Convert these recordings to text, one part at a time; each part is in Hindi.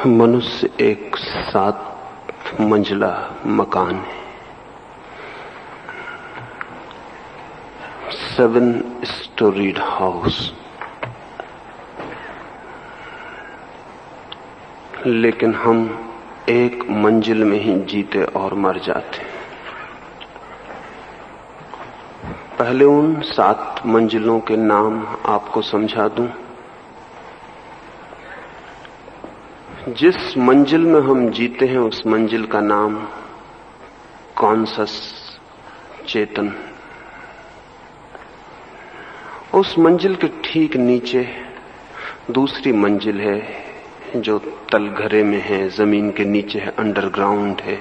मनुष्य एक 7 मंजिला मकान है। 7 स्टोरीड हाउस। लेकिन हम एक मंजिल में ही जीते और मर जाते। पहले उन 7 मंजिलों के नाम आपको समझा दूं। जिस मंजिल में हम जीते हैं उस मंजिल का नाम कॉन्शस चेतन। उस मंजिल के ठीक नीचे दूसरी मंजिल है जो तलघरे में है, जमीन के नीचे है, अंडरग्राउंड है।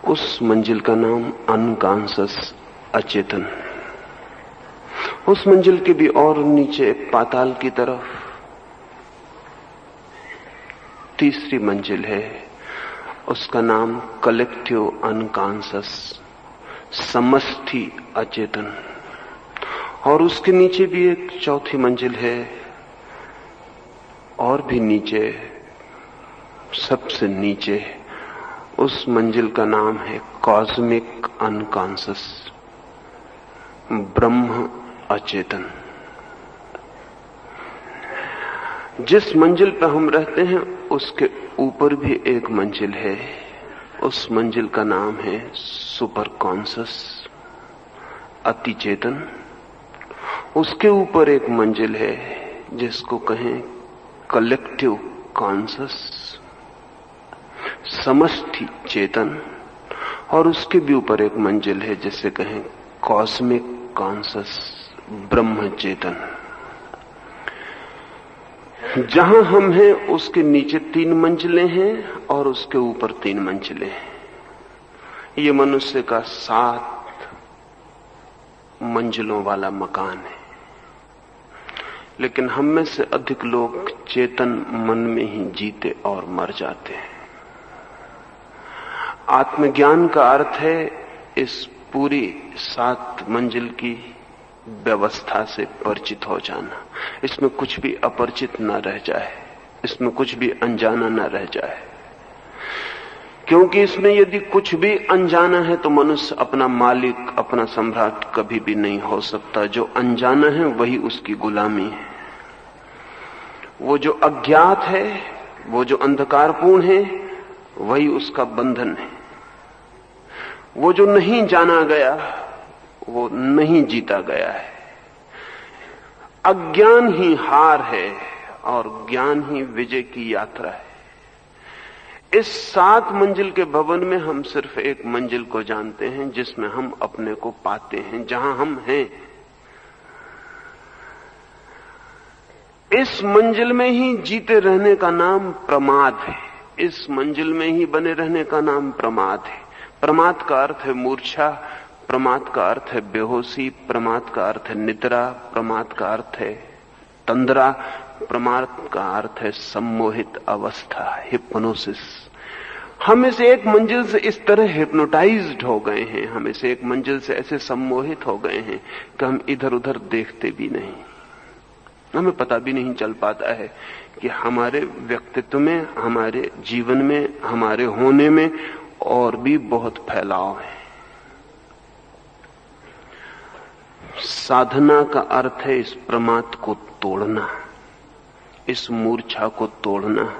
उस मंजिल का नाम अनकॉन्शस अचेतन। उस मंजिल के भी और नीचे पाताल की तरफ तीसरी मंजिल है, उसका नाम कलेक्टिव अनकॉन्शस समष्टि अचेतन। और उसके नीचे भी एक चौथी मंजिल है, और भी नीचे, सबसे नीचे उस मंजिल का नाम है कॉस्मिक अनकॉन्शस ब्रह्म अचेतन। जिस मंजिल पर हम रहते हैं उसके ऊपर भी एक मंजिल है। उस मंजिल का नाम है सुपर कॉन्शस अति चेतन। उसके ऊपर एक मंजिल है जिसको कहें कलेक्टिव कॉन्शस समष्टि चेतन। और उसके भी ऊपर एक मंजिल है जिसे कहें कॉस्मिक कॉन्शस ब्रह्म चेतन। जहां हम हैं उसके नीचे 3 मंजिलें हैं और उसके ऊपर 3 मंजिलें हैं। ये मनुष्य का 7 मंजिलों वाला मकान है। लेकिन हम में से अधिक लोग चेतन मन में ही जीते और मर जाते हैं। आत्मज्ञान का अर्थ है इस पूरी 7 मंजिल की व्यवस्था से परिचित हो जाना। इसमें कुछ भी अपरिचित न रह जाए, इसमें कुछ भी अनजाना न रह जाए। क्योंकि इसमें यदि कुछ भी अनजाना है तो मनुष्य अपना मालिक, अपना सम्राट कभी भी नहीं हो सकता। जो अनजाना है वही उसकी गुलामी है। वो जो अज्ञात है, वो जो अंधकारपूर्ण है, वही उसका बंधन है। वो जो नहीं जाना गया वो नहीं जीता गया है। अज्ञान ही हार है और ज्ञान ही विजय की यात्रा है। इस 7 मंजिल के भवन में हम सिर्फ एक मंजिल को जानते हैं जिसमें हम अपने को पाते हैं, जहां हम हैं। इस मंजिल में ही जीते रहने का नाम प्रमाद है। इस मंजिल में ही बने रहने का नाम प्रमाद है। प्रमाद का अर्थ है मूर्छा, प्रमाद का अर्थ है बेहोशी, प्रमाद का अर्थ है निद्रा, प्रमाद का अर्थ है तंद्रा, प्रमाद का अर्थ है सम्मोहित अवस्था, हिप्नोसिस। हम इस एक मंजिल से इस तरह हिप्नोटाइज्ड हो गए हैं, हम इस एक मंजिल से ऐसे सम्मोहित हो गए हैं कि हम इधर उधर देखते भी नहीं। हमें पता भी नहीं चल पाता है कि हमारे व्यक्तित्व में, हमारे जीवन में, हमारे होने में और भी बहुत फैलाव है। साधना का अर्थ है इस प्रमाद को तोड़ना, इस मूर्छा को तोड़ना।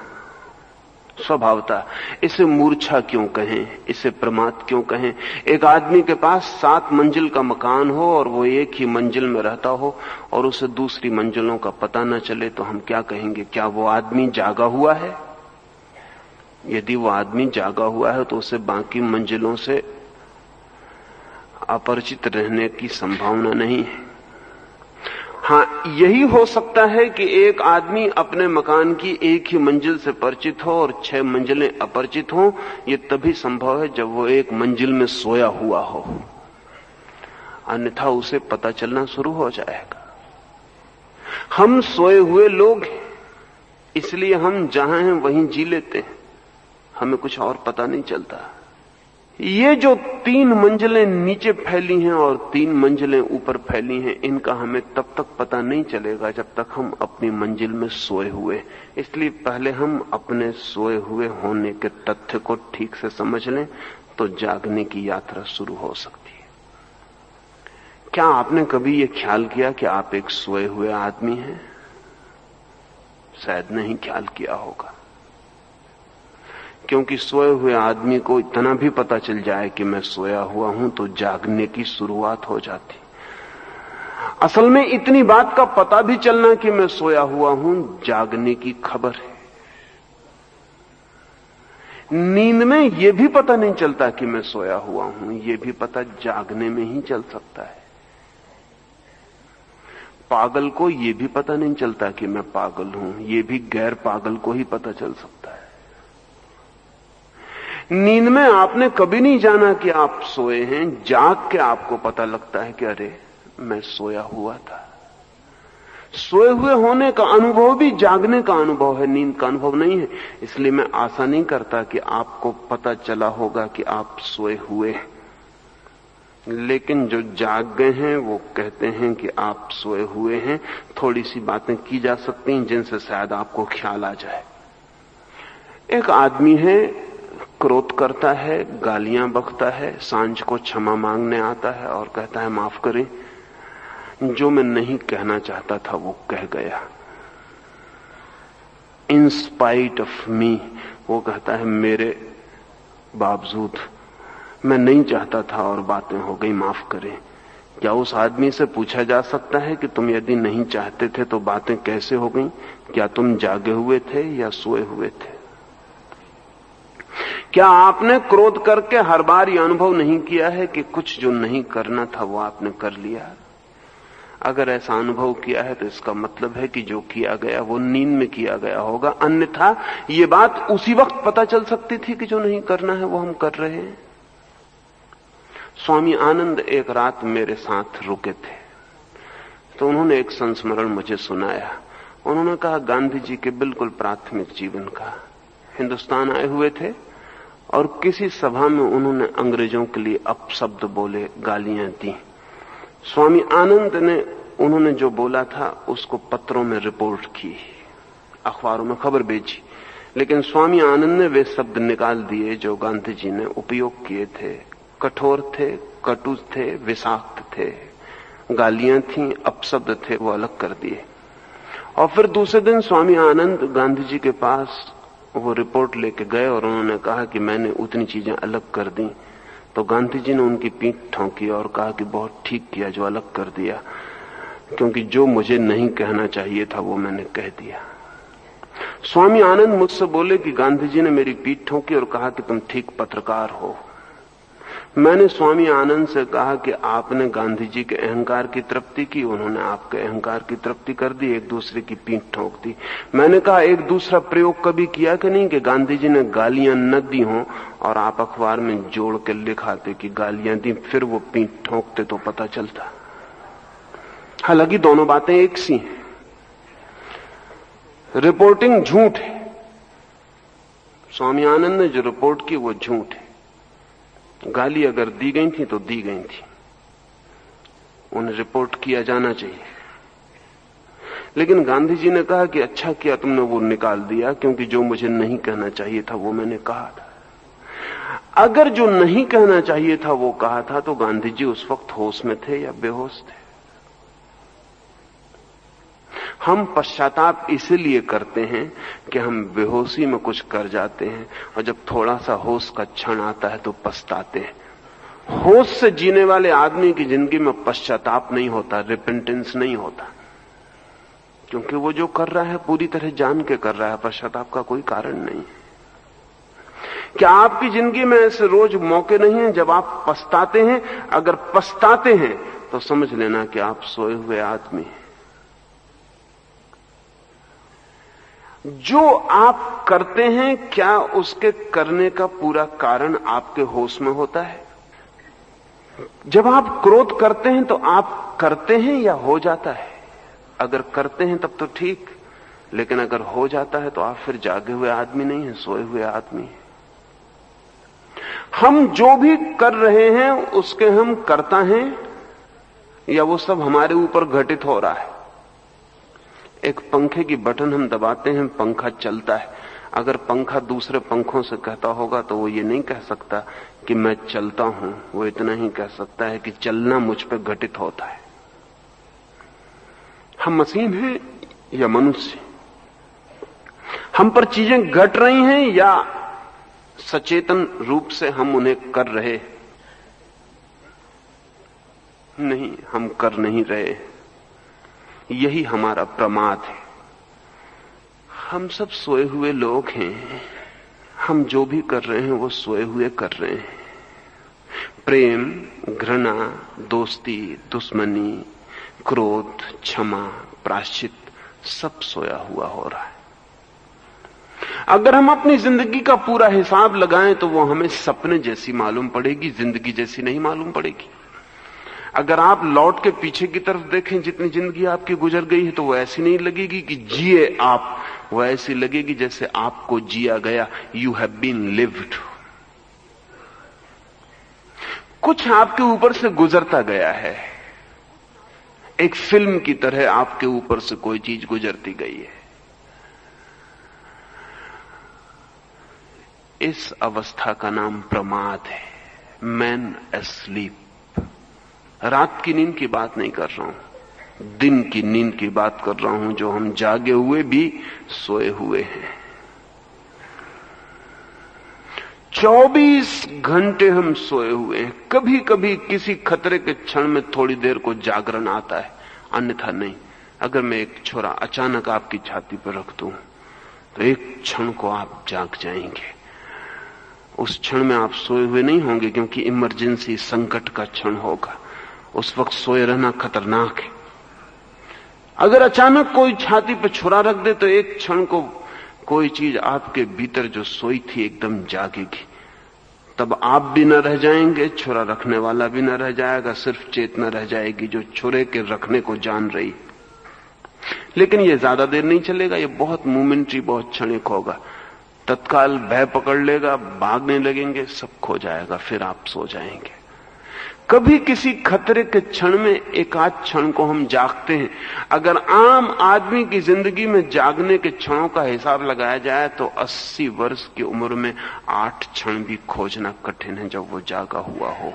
स्वभावतः इसे मूर्छा क्यों कहें, इसे प्रमाद क्यों कहें? एक आदमी के पास 7 मंजिल का मकान हो और वो एक ही मंजिल में रहता हो और उसे दूसरी मंजिलों का पता न चले तो हम क्या कहेंगे? क्या वो आदमी जागा हुआ है? यदि वो आदमी जागा हुआ है तो उसे बाकी मंजिलों से अपरिचित रहने की संभावना नहीं है। हाँ, यही हो सकता है कि एक आदमी अपने मकान की एक ही मंजिल से परिचित हो और 6 मंजिलें अपरिचित हों। ये तभी संभव है जब वो एक मंजिल में सोया हुआ हो, अन्यथा उसे पता चलना शुरू हो जाएगा। हम सोए हुए लोग हैं, इसलिए हम जहां हैं वहीं जी लेते हैं, हमें कुछ और पता नहीं चलता। ये जो 3 मंजिलें नीचे फैली हैं और 3 मंजिलें ऊपर फैली हैं, इनका हमें तब तक पता नहीं चलेगा जब तक हम अपनी मंजिल में सोए हुए। इसलिए पहले हम अपने सोए हुए होने के तथ्य को ठीक से समझ लें तो जागने की यात्रा शुरू हो सकती है। क्या आपने कभी ये ख्याल किया कि आप एक सोए हुए आदमी हैं? शायद नहीं ख्याल किया होगा, क्योंकि सोए हुए आदमी को इतना भी पता चल जाए कि मैं सोया हुआ हूं तो जागने की शुरुआत हो जाती। असल में इतनी बात का पता भी चलना कि मैं सोया हुआ हूं जागने की खबर है। नींद में यह भी पता नहीं चलता कि मैं सोया हुआ हूं, यह भी पता जागने में ही चल सकता है। पागल को यह भी पता नहीं चलता कि मैं पागल हूं, यह भी गैर पागल को ही पता चल सकता है। नींद में आपने कभी नहीं जाना कि आप सोए हैं, जाग के आपको पता लगता है कि अरे मैं सोया हुआ था। सोए हुए होने का अनुभव भी जागने का अनुभव है, नींद का अनुभव नहीं है। इसलिए मैं आशा नहीं करता कि आपको पता चला होगा कि आप सोए हुए हैं। लेकिन जो जाग गए हैं वो कहते हैं कि आप सोए हुए हैं। थोड़ी सी बातें की जा सकती हैं जिनसे शायद आपको ख्याल आ जाए। एक आदमी है, क्रोध करता है, गालियां बकता है, सांझ को क्षमा मांगने आता है और कहता है माफ करें, जो मैं नहीं कहना चाहता था वो कह गया। इन स्पाइट ऑफ मी, वो कहता है मेरे बावजूद मैं नहीं चाहता था और बातें हो गई, माफ करें। क्या उस आदमी से पूछा जा सकता है कि तुम यदि नहीं चाहते थे तो बातें कैसे हो गई? क्या तुम जागे हुए थे या सोए हुए थे? क्या आपने क्रोध करके हर बार यह अनुभव नहीं किया है कि कुछ जो नहीं करना था वो आपने कर लिया? अगर ऐसा अनुभव किया है तो इसका मतलब है कि जो किया गया वो नींद में किया गया होगा, अन्यथा ये बात उसी वक्त पता चल सकती थी कि जो नहीं करना है वो हम कर रहे हैं। स्वामी आनंद एक रात मेरे साथ रुके थे तो उन्होंने एक संस्मरण मुझे सुनाया। उन्होंने कहा गांधी जी के बिल्कुल प्राथमिक जीवन का। हिंदुस्तान आए हुए थे और किसी सभा में उन्होंने अंग्रेजों के लिए अपशब्द बोले, गालियां दी। स्वामी आनंद ने उन्होंने जो बोला था उसको पत्रों में रिपोर्ट की, अखबारों में खबर भेजी, लेकिन स्वामी आनंद ने वे शब्द निकाल दिए जो गांधी जी ने उपयोग किए थे। कठोर थे, कटु थे, विषाक्त थे, गालियां थीं, अपशब्द थे, वो अलग कर दिए। और फिर दूसरे दिन स्वामी आनंद गांधी जी के पास वो रिपोर्ट लेके गए और उन्होंने कहा कि मैंने उतनी चीजें अलग कर दी। तो गांधी जी ने उनकी पीठ ठोंकी और कहा कि बहुत ठीक किया जो अलग कर दिया, क्योंकि जो मुझे नहीं कहना चाहिए था वो मैंने कह दिया। स्वामी आनंद मुझसे बोले कि गांधी जी ने मेरी पीठ ठोंकी और कहा कि तुम ठीक पत्रकार हो। मैंने स्वामी आनंद से कहा कि आपने गांधी जी के अहंकार की तृप्ति की, उन्होंने आपके अहंकार की तृप्ति कर दी, एक दूसरे की पीठ ठोक दी। मैंने कहा एक दूसरा प्रयोग कभी किया कि नहीं कि गांधी जी ने गालियां न दी हों और आप अखबार में जोड़ के लिखाते कि गालियां दी, फिर वो पीठ ठोकते तो पता चलता। हालांकि दोनों बातें एक सी हैं। रिपोर्टिंग झूठ है। स्वामी आनंद ने जो रिपोर्ट की वो झूठ है। गाली अगर दी गई थी तो दी गई थी, उन्हें रिपोर्ट किया जाना चाहिए। लेकिन गांधी जी ने कहा कि अच्छा किया तुमने वो निकाल दिया, क्योंकि जो मुझे नहीं कहना चाहिए था वो मैंने कहा था। अगर जो नहीं कहना चाहिए था वो कहा था तो गांधी जी उस वक्त होश में थे या बेहोश थे? हम पश्चाताप इसलिए करते हैं कि हम बेहोशी में कुछ कर जाते हैं और जब थोड़ा सा होश का क्षण आता है तो पछताते हैं। होश से जीने वाले आदमी की जिंदगी में पश्चाताप नहीं होता, रिपेंटेंस नहीं होता, क्योंकि वो जो कर रहा है पूरी तरह जान के कर रहा है। पश्चाताप का कोई कारण नहीं। क्या आपकी जिंदगी में ऐसे रोज मौके नहीं हैं जब आप पछताते हैं? अगर पछताते हैं तो समझ लेना कि आप सोए हुए आदमी हैं। जो आप करते हैं क्या उसके करने का पूरा कारण आपके होश में होता है? जब आप क्रोध करते हैं तो आप करते हैं या हो जाता है? अगर करते हैं तब तो ठीक, लेकिन अगर हो जाता है तो आप फिर जागे हुए आदमी नहीं है, सोए हुए आदमी हैं। हम जो भी कर रहे हैं उसके हम करता हैं या वो सब हमारे ऊपर घटित हो रहा है। एक पंखे की बटन हम दबाते हैं, पंखा चलता है। अगर पंखा दूसरे पंखों से कहता होगा तो वो ये नहीं कह सकता कि मैं चलता हूं, वो इतना ही कह सकता है कि चलना मुझ पर घटित होता है। हम मशीन हैं या मनुष्य? हम पर चीजें घट रही हैं या सचेतन रूप से हम उन्हें कर रहे? नहीं, हम कर नहीं रहे। यही हमारा प्रमाद है। हम सब सोए हुए लोग हैं। हम जो भी कर रहे हैं वो सोए हुए कर रहे हैं। प्रेम, घृणा, दोस्ती, दुश्मनी, क्रोध, क्षमा, प्रायश्चित, सब सोया हुआ हो रहा है। अगर हम अपनी जिंदगी का पूरा हिसाब लगाएं तो वो हमें सपने जैसी मालूम पड़ेगी, जिंदगी जैसी नहीं मालूम पड़ेगी। अगर आप लौट के पीछे की तरफ देखें, जितनी जिंदगी आपकी गुजर गई है, तो वो ऐसी नहीं लगेगी कि जिए आप, वो ऐसी लगेगी जैसे आपको जिया गया। You have been lived. कुछ आपके ऊपर से गुजरता गया है। एक फिल्म की तरह आपके ऊपर से कोई चीज गुजरती गई है। इस अवस्था का नाम प्रमाद है। Man asleep. रात की नींद की बात नहीं कर रहा हूं, दिन की नींद की बात कर रहा हूं, जो हम जागे हुए भी सोए हुए हैं। 24 घंटे हम सोए हुए हैं। कभी कभी किसी खतरे के क्षण में थोड़ी देर को जागरण आता है, अन्यथा नहीं। अगर मैं एक छोरा अचानक आपकी छाती पर रख दूं तो एक क्षण को आप जाग जाएंगे। उस क्षण में आप सोए हुए नहीं होंगे, क्योंकि इमरजेंसी, संकट का क्षण होगा। उस वक्त सोए रहना खतरनाक है। अगर अचानक कोई छाती पर छुरा रख दे तो एक क्षण को कोई चीज आपके भीतर जो सोई थी एकदम जागेगी। तब आप भी न रह जाएंगे, छुरा रखने वाला भी न रह जाएगा, सिर्फ चेतना रह जाएगी जो छुरे के रखने को जान रही। लेकिन यह ज्यादा देर नहीं चलेगा, यह बहुत मोमेंटरी, बहुत क्षणिक होगा। तत्काल भय पकड़ लेगा, भागने लगेंगे, सब खो जाएगा, फिर आप सो जाएंगे। कभी किसी खतरे के क्षण में एक आध क्षण को हम जागते हैं। अगर आम आदमी की जिंदगी में जागने के क्षणों का हिसाब लगाया जाए तो 80 वर्ष की उम्र में 8 क्षण भी खोजना कठिन है जब वो जागा हुआ हो।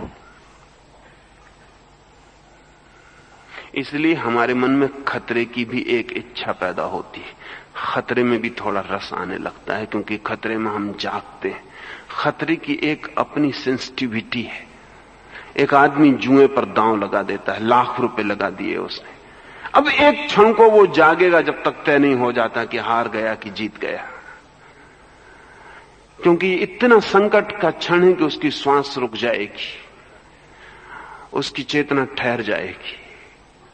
इसलिए हमारे मन में खतरे की भी एक इच्छा पैदा होती है। खतरे में भी थोड़ा रस आने लगता है, क्योंकि खतरे में हम जागते हैं। खतरे की एक अपनी सेंसिटिविटी है। एक आदमी जुए पर दांव लगा देता है, लाख रुपए लगा दिए उसने। अब एक क्षण को वो जागेगा जब तक तय नहीं हो जाता कि हार गया कि जीत गया, क्योंकि इतना संकट का क्षण है कि उसकी श्वास रुक जाएगी, उसकी चेतना ठहर जाएगी।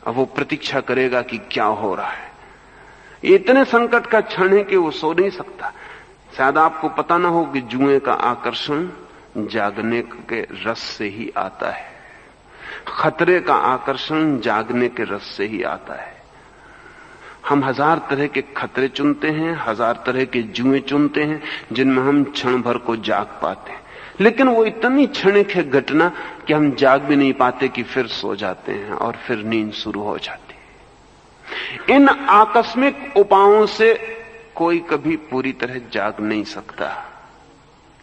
अब वो प्रतीक्षा करेगा कि क्या हो रहा है। ये इतने संकट का क्षण है कि वो सो नहीं सकता। शायद आपको पता ना हो कि जुए का आकर्षण जागने के रस से ही आता है। खतरे का आकर्षण जागने के रस से ही आता है। हम 1000 तरह के खतरे चुनते हैं, 1000 तरह के जुए चुनते हैं, जिनमें हम क्षण भर को जाग पाते हैं। लेकिन वो इतनी क्षणिक है घटना कि हम जाग भी नहीं पाते कि फिर सो जाते हैं और फिर नींद शुरू हो जाती है। इन आकस्मिक उपायों से कोई कभी पूरी तरह जाग नहीं सकता।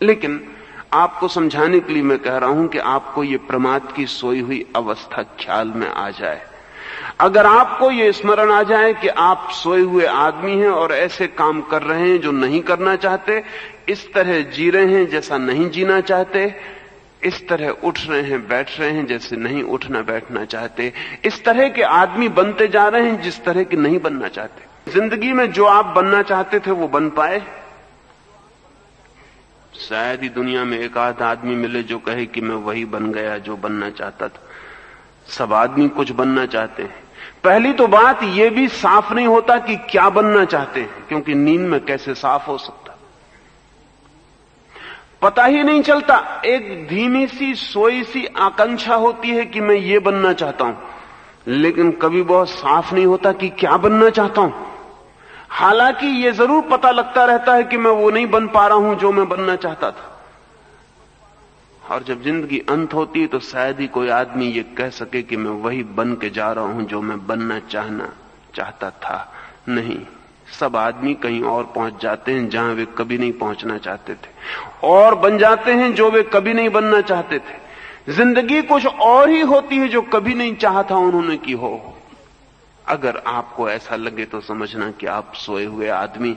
लेकिन आपको समझाने के लिए मैं कह रहा हूं कि आपको ये प्रमाद की सोई हुई अवस्था ख्याल में आ जाए। अगर आपको ये स्मरण आ जाए कि आप सोए हुए आदमी हैं और ऐसे काम कर रहे हैं जो नहीं करना चाहते, इस तरह जी रहे हैं जैसा नहीं जीना चाहते, इस तरह उठ रहे हैं बैठ रहे हैं जैसे नहीं उठना बैठना चाहते, इस तरह के आदमी बनते जा रहे हैं जिस तरह के नहीं बनना चाहते। जिंदगी में जो आप बनना चाहते थे वो बन पाए? शायद ही दुनिया में एक आध आदमी मिले जो कहे कि मैं वही बन गया जो बनना चाहता था। सब आदमी कुछ बनना चाहते हैं। पहली तो बात यह भी साफ नहीं होता कि क्या बनना चाहते हैं, क्योंकि नींद में कैसे साफ हो सकता, पता ही नहीं चलता। एक धीमी सी सोई सी आकांक्षा होती है कि मैं ये बनना चाहता हूं, लेकिन कभी बहुत साफ नहीं होता कि क्या बनना चाहता हूं। हालांकि यह जरूर पता लगता रहता है कि मैं वो नहीं बन पा रहा हूं जो मैं बनना चाहता था। और जब जिंदगी अंत होती है तो शायद ही कोई आदमी ये कह सके कि मैं वही बन के जा रहा हूं जो मैं बनना चाहता था। नहीं, सब आदमी कहीं और पहुंच जाते हैं जहां वे कभी नहीं पहुंचना चाहते थे, और बन जाते हैं जो वे कभी नहीं बनना चाहते थे। जिंदगी कुछ और ही होती है जो कभी नहीं चाहता उन्होंने की हो। अगर आपको ऐसा लगे तो समझना कि आप सोए हुए आदमी,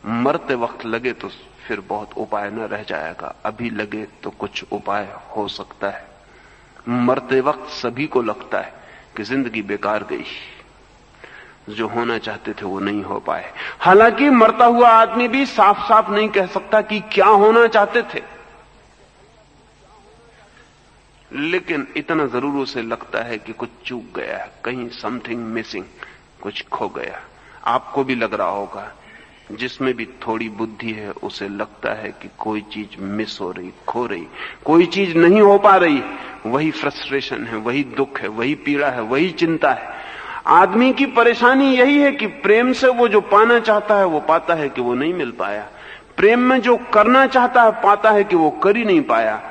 मरते वक्त लगे तो फिर बहुत उपाय न रह जाएगा, अभी लगे तो कुछ उपाय हो सकता है। मरते वक्त सभी को लगता है कि जिंदगी बेकार गई, जो होना चाहते थे वो नहीं हो पाए। हालांकि मरता हुआ आदमी भी साफ साफ नहीं कह सकता कि क्या होना चाहते थे, लेकिन इतना जरूर उसे लगता है कि कुछ चूक गया है, कहीं समथिंग मिसिंग, कुछ खो गया। आपको भी लग रहा होगा, जिसमें भी थोड़ी बुद्धि है उसे लगता है कि कोई चीज मिस हो रही, खो रही, कोई चीज नहीं हो पा रही। वही फ्रस्ट्रेशन है, वही दुख है, वही पीड़ा है, वही चिंता है। आदमी की परेशानी यही है कि प्रेम से वो जो पाना चाहता है वो पाता है कि वो नहीं मिल पाया, प्रेम में जो करना चाहता है पाता है कि वो कर ही नहीं पाया।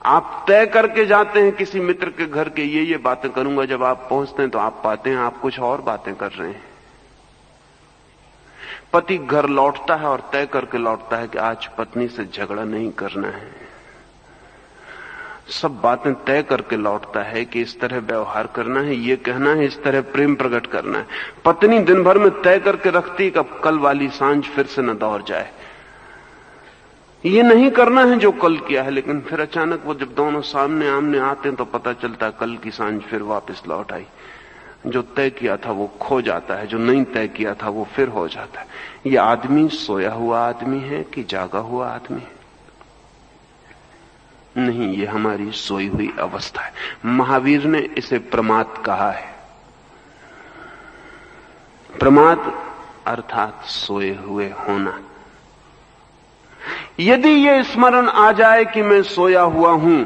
आप तय करके जाते हैं किसी मित्र के घर के ये बातें करूंगा, जब आप पहुंचते हैं तो आप पाते हैं आप कुछ और बातें कर रहे हैं। पति घर लौटता है और तय करके लौटता है कि आज पत्नी से झगड़ा नहीं करना है, सब बातें तय करके लौटता है कि इस तरह व्यवहार करना है, ये कहना है, इस तरह प्रेम प्रकट करना है। पत्नी दिन भर में तय करके रखती कि अब कल वाली सांझ फिर से न दौड़ जाए, ये नहीं करना है जो कल किया है। लेकिन फिर अचानक वो जब दोनों सामने आमने आते हैं तो पता चलता है कल की सांझ फिर वापस लौट आई। जो तय किया था वो खो जाता है, जो नहीं तय किया था वो फिर हो जाता है। ये आदमी सोया हुआ आदमी है कि जागा हुआ आदमी है? नहीं, ये हमारी सोई हुई अवस्था है। महावीर ने इसे प्रमाद कहा है। प्रमाद अर्थात सोए हुए होना। यदि ये स्मरण आ जाए कि मैं सोया हुआ हूं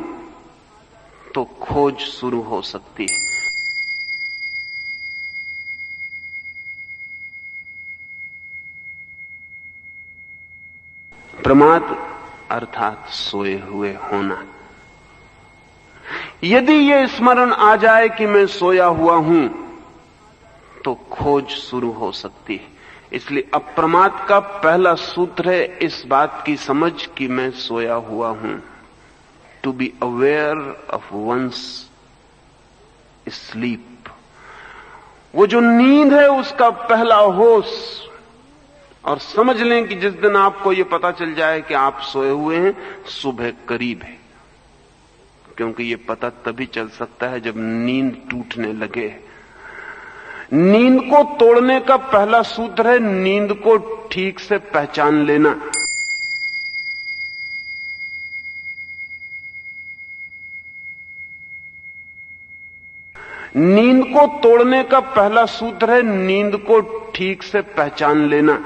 तो खोज शुरू हो सकती है। प्रमाद अर्थात सोए हुए होना। यदि ये स्मरण आ जाए कि मैं सोया हुआ हूं तो खोज शुरू हो सकती है। इसलिए अप्रमाद का पहला सूत्र है इस बात की समझ कि मैं सोया हुआ हूं। To be aware of one's sleep. वो जो नींद है उसका पहला होश। और समझ लें कि जिस दिन आपको ये पता चल जाए कि आप सोए हुए हैं, सुबह करीब है। क्योंकि ये पता तभी चल सकता है जब नींद टूटने लगे। नींद को तोड़ने का पहला सूत्र है नींद को ठीक से पहचान लेना। नींद को तोड़ने का पहला सूत्र है नींद को ठीक से पहचान लेना।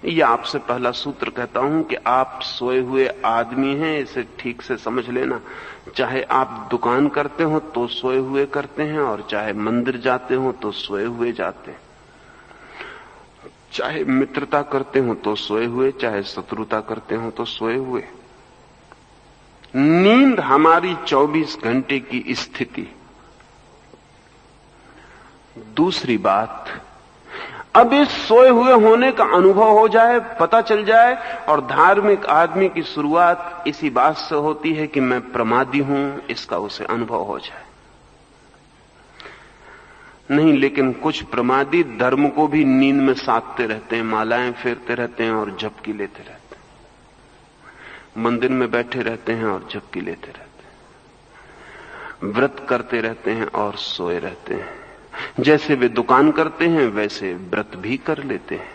यह आपसे पहला सूत्र कहता हूं कि आप सोए हुए आदमी हैं, इसे ठीक से समझ लेना। चाहे आप दुकान करते हो तो सोए हुए करते हैं, और चाहे मंदिर जाते हो तो सोए हुए जाते हैं। चाहे मित्रता करते हो तो सोए हुए, चाहे शत्रुता करते हो तो सोए हुए। नींद हमारी 24 घंटे की स्थिति। दूसरी बात, अब इस सोए हुए होने का अनुभव हो जाए, पता चल जाए, और धार्मिक आदमी की शुरुआत इसी बात से होती है कि मैं प्रमादी हूं, इसका उसे अनुभव हो जाए। नहीं, लेकिन कुछ प्रमादी धर्म को भी नींद में साधते रहते हैं, मालाएं फेरते रहते हैं और झपकी लेते रहते हैं, मंदिर में बैठे रहते हैं और झपकी लेते रहते हैं, व्रत करते रहते हैं और सोए रहते हैं। जैसे वे दुकान करते हैं वैसे व्रत भी कर लेते हैं।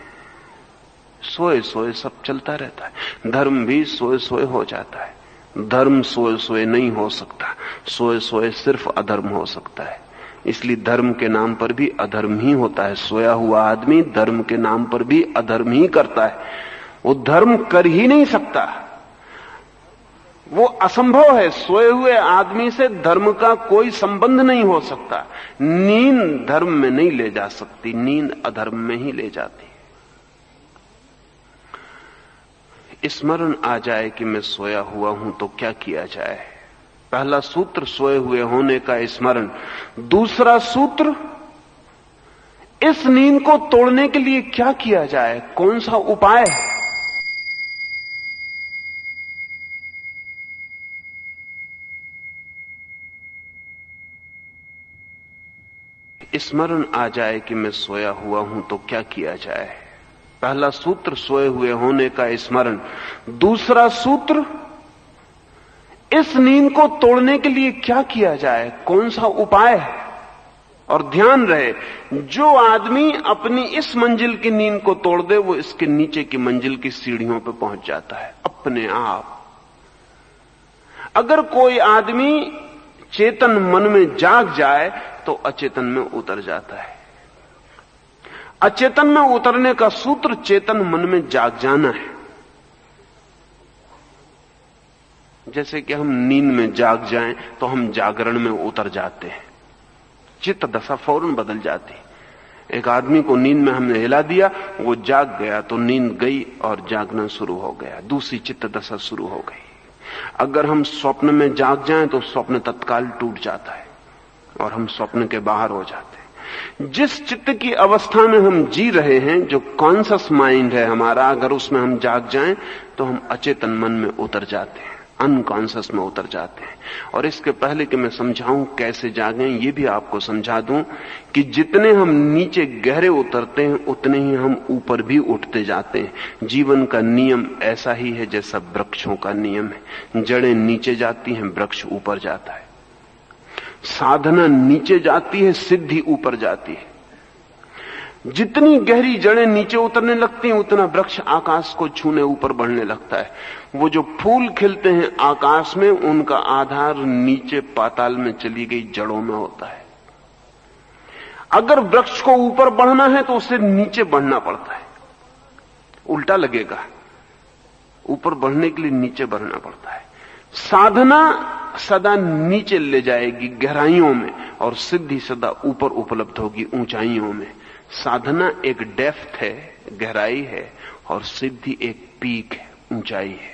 सोए सोए सब चलता रहता है। धर्म भी सोए सोए हो जाता है। धर्म सोए सोए नहीं हो सकता, सोए सोए सिर्फ अधर्म हो सकता है। इसलिए धर्म के नाम पर भी अधर्म ही होता है। सोया हुआ आदमी धर्म के नाम पर भी अधर्म ही करता है। वो धर्म कर ही नहीं सकता, वो असंभव है। सोए हुए आदमी से धर्म का कोई संबंध नहीं हो सकता। नींद धर्म में नहीं ले जा सकती, नींद अधर्म में ही ले जाती। स्मरण आ जाए कि मैं सोया हुआ हूं तो क्या किया जाए। पहला सूत्र सोए हुए होने का स्मरण। दूसरा सूत्र, इस नींद को तोड़ने के लिए क्या किया जाए, कौन सा उपाय है। स्मरण आ जाए कि मैं सोया हुआ हूं तो क्या किया जाए। पहला सूत्र सोए हुए होने का स्मरण। दूसरा सूत्र, इस नींद को तोड़ने के लिए क्या किया जाए, कौन सा उपाय है। और ध्यान रहे, जो आदमी अपनी इस मंजिल की नींद को तोड़ दे वो इसके नीचे की मंजिल की सीढ़ियों पर पहुंच जाता है अपने आप। अगर कोई आदमी चेतन मन में जाग जाए तो अचेतन में उतर जाता है। अचेतन में उतरने का सूत्र चेतन मन में जाग जाना है। जैसे कि हम नींद में जाग जाएं तो हम जागरण में उतर जाते हैं, चित्त दशा फौरन बदल जाती। एक आदमी को नींद में हमने हिला दिया, वो जाग गया तो नींद गई और जागना शुरू हो गया, दूसरी चित्त दशा शुरू हो गई। अगर हम स्वप्न में जाग जाएं तो स्वप्न तत्काल टूट जाता है और हम स्वप्न के बाहर हो जाते हैं। जिस चित्त की अवस्था में हम जी रहे हैं, जो कॉन्शियस माइंड है हमारा, अगर उसमें हम जाग जाएं तो हम अचेतन मन में उतर जाते हैं, अनकॉन्शियस में उतर जाते हैं। और इसके पहले कि मैं समझाऊं कैसे जागें, ये भी आपको समझा दूं कि जितने हम नीचे गहरे उतरते हैं उतने ही हम ऊपर भी उठते जाते हैं। जीवन का नियम ऐसा ही है जैसा वृक्षों का नियम है। जड़ें नीचे जाती हैं, वृक्ष ऊपर जाता है। साधना नीचे जाती है, सिद्धि ऊपर जाती है। जितनी गहरी जड़ें नीचे उतरने लगती हैं उतना वृक्ष आकाश को छूने ऊपर बढ़ने लगता है। वो जो फूल खिलते हैं आकाश में, उनका आधार नीचे पाताल में चली गई जड़ों में होता है। अगर वृक्ष को ऊपर बढ़ना है तो उसे नीचे बढ़ना पड़ता है, उल्टा लगेगा। ऊपर बढ़ने के लिए नीचे बढ़ना पड़ता है। साधना सदा नीचे ले जाएगी गहराइयों में, और सिद्धि सदा ऊपर उपलब्ध होगी ऊंचाइयों में। साधना एक डेप्थ है, गहराई है, और सिद्धि एक पीक है, ऊंचाई है।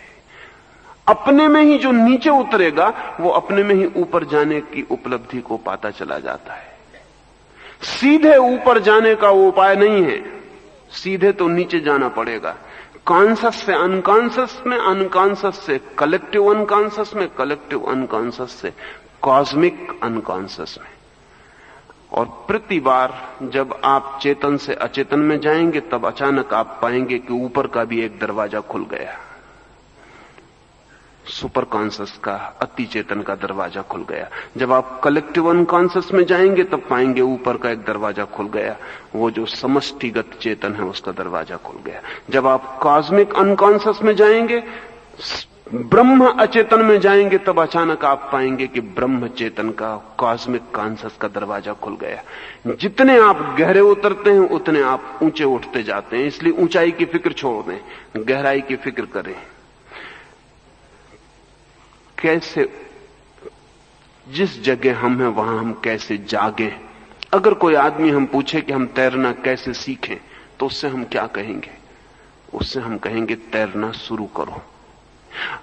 अपने में ही जो नीचे उतरेगा वो अपने में ही ऊपर जाने की उपलब्धि को पाता चला जाता है। सीधे ऊपर जाने का वो उपाय नहीं है, सीधे तो नीचे जाना पड़ेगा। कॉन्शस से अनकॉन्शस में, अनकॉन्शस से कलेक्टिव अनकॉन्शस में, कलेक्टिव अनकॉन्शस से कॉस्मिक अनकॉन्शस में। और प्रति बार जब आप चेतन से अचेतन में जाएंगे तब अचानक आप पाएंगे कि ऊपर का भी एक दरवाजा खुल गया। सुपर कॉन्शियस का, अति चेतन का दरवाजा खुल गया। जब आप कलेक्टिव अनकॉन्शियस में जाएंगे तब पाएंगे ऊपर का एक दरवाजा खुल गया, वो जो समष्टिगत चेतन है उसका दरवाजा खुल गया। जब आप कॉस्मिक अनकॉन्शियस में जाएंगे, ब्रह्म अचेतन में जाएंगे, तब अचानक आप पाएंगे कि ब्रह्म चेतन का, कॉस्मिक कॉन्शियस का दरवाजा खुल गया। जितने आप गहरे उतरते हैं उतने आप ऊंचे उठते जाते हैं। इसलिए ऊंचाई की फिक्र छोड़ दें, गहराई की फिक्र करें। कैसे, जिस जगह हम हैं वहां हम कैसे जागे। अगर कोई आदमी हम पूछे कि हम तैरना कैसे सीखें तो उससे हम क्या कहेंगे? उससे हम कहेंगे तैरना शुरू करो।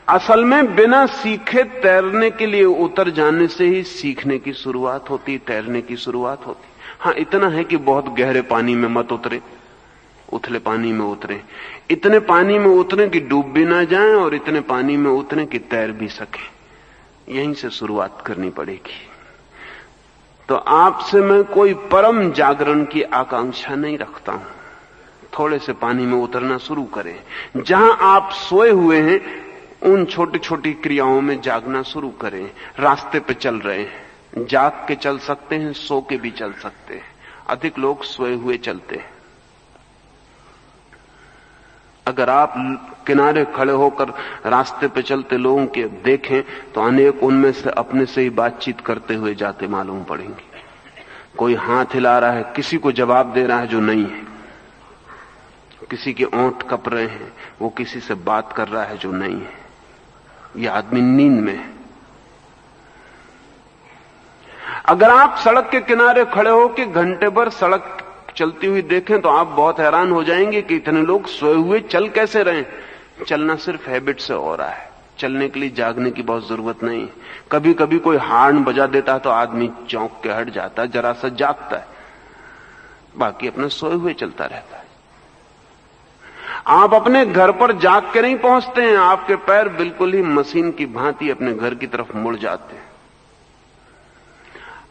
असल में बिना सीखे तैरने के लिए उतर जाने से ही सीखने की शुरुआत होती, तैरने की शुरुआत होती। हां, इतना है कि बहुत गहरे पानी में मत उतरे, उथले पानी में उतरे। इतने पानी में उतरे कि डूब भी ना जाएं, और इतने पानी में उतरे कि तैर भी सके। यहीं से शुरुआत करनी पड़ेगी। तो आपसे मैं कोई परम जागरण की आकांक्षा नहीं रखता हूं। थोड़े से पानी में उतरना शुरू करें। जहां आप सोए हुए हैं उन छोटी छोटी क्रियाओं में जागना शुरू करें। रास्ते पे चल रहे हैं, जाग के चल सकते हैं, सो के भी चल सकते हैं। अधिक लोग सोए हुए चलते हैं। अगर आप किनारे खड़े होकर रास्ते पे चलते लोगों के देखें तो अनेक उनमें से अपने से ही बातचीत करते हुए जाते मालूम पड़ेंगे। कोई हाथ हिला रहा है, किसी को जवाब दे रहा है जो नहीं है, किसी के ओंठ कप रहे हैं, वो किसी से बात कर रहा है जो नहीं है। यह आदमी नींद में है। अगर आप सड़क के किनारे खड़े होकर घंटे भर सड़क चलती हुई देखें तो आप बहुत हैरान हो जाएंगे कि इतने लोग सोए हुए चल कैसे रहे। चलना सिर्फ हैबिट से हो रहा है। चलने के लिए जागने की बहुत जरूरत नहीं। कभी कभी कोई हार्न बजा देता है तो आदमी चौंक के हट जाता है, जरा सा जागता है, बाकी अपने सोए हुए चलता रहता है। आप अपने घर पर जाग के नहीं पहुंचते हैं, आपके पैर बिल्कुल ही मशीन की भांति अपने घर की तरफ मुड़ जाते हैं।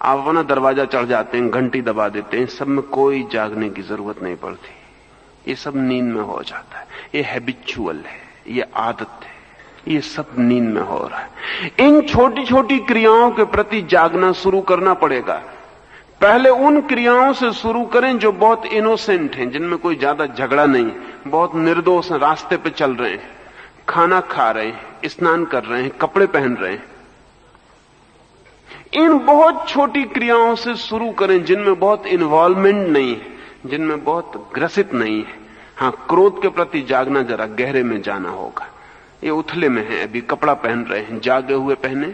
आप अपना दरवाजा चढ़ जाते हैं, घंटी दबा देते हैं, सब में कोई जागने की जरूरत नहीं पड़ती। ये सब नींद में हो जाता है। ये हैबिचुअल है, ये आदत है, ये सब नींद में हो रहा है। इन छोटी छोटी क्रियाओं के प्रति जागना शुरू करना पड़ेगा। पहले उन क्रियाओं से शुरू करें जो बहुत इनोसेंट हैं, जिनमें कोई ज्यादा झगड़ा नहीं, बहुत निर्दोष हैं, रास्ते पे चल रहे हैं, खाना खा रहे हैं, स्नान कर रहे हैं, कपड़े पहन रहे हैं। इन बहुत छोटी क्रियाओं से शुरू करें जिनमें बहुत इन्वॉल्वमेंट नहीं है, जिनमें बहुत ग्रसित नहीं है। हाँ, क्रोध के प्रति जागना जरा गहरे में जाना होगा। ये उथले में है, अभी कपड़ा पहन रहे हैं, जागे हुए पहने